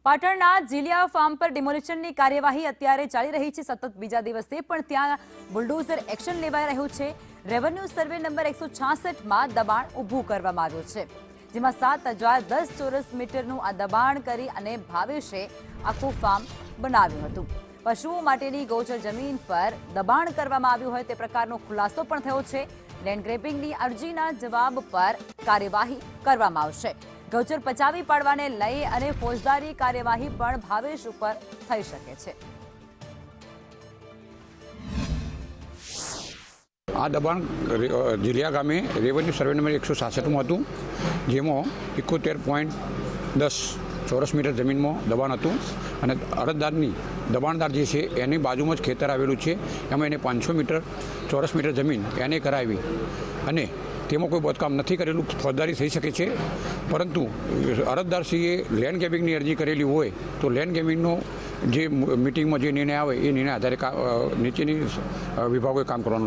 પાટણના જીલિયા ફાર્મ પર ડિમોલિશનની કાર્યવાહી અત્યારે ચાલી રહી છે। સતત બીજા દિવસે પણ ત્યાં બુલડોઝર એક્શન લેવાઈ રહ્યું છે। રેવન્યુ સર્વે નંબર 166માં દબાણ ઊભું કરવામાં આવ્યું છે, જેમાં 7010 ચોરસ મીટરનું આ દબાણ કરી અને ભાવેશે આખું ફાર્મ બનાવ્યું હતું। પશુઓ માટેની ગૌચર જમીન પર દબાણ કરવામાં આવ્યું હોય તે પ્રકારનો ખુલાસો પણ થયો છે। લેન્ડ ગ્રેબિંગની અરજીના જવાબ પર કાર્યવાહી કરવામાં આવશે। ગૌચર પચાવી પાડવાને લઈ અને ફોજદારી કાર્યવાહી પણ ભાવેશ ઉપર થઈ શકે છે। આ દબાણ જીલિયા ગામે રેવન્યુ સર્વે નંબર 166માં હતું, જેમાં 71.10 ચોરસ મીટર જમીનમાં દબાણ હતું અને અરજદારની દબાણદાર જે છે એની બાજુમાં જ ખેતર આવેલું છે, એમાં એને 500 મીટર ચોરસ મીટર જમીન એને કરાવી અને તેમાં કોઈ બાંધકામ નથી કરેલું, ફોજદારી થઈ શકે છે। પરંતુ અરજદારશ્રીએ લેન્ડ ગ્રેબિંગની અરજી કરેલી હોય તો લેન્ડ ગ્રેબિંગનો જે મિટિંગમાં જે નિર્ણય આવે એ નિર્ણય આધારે નીચેની વિભાગોએ કામ કરવાનું રહે।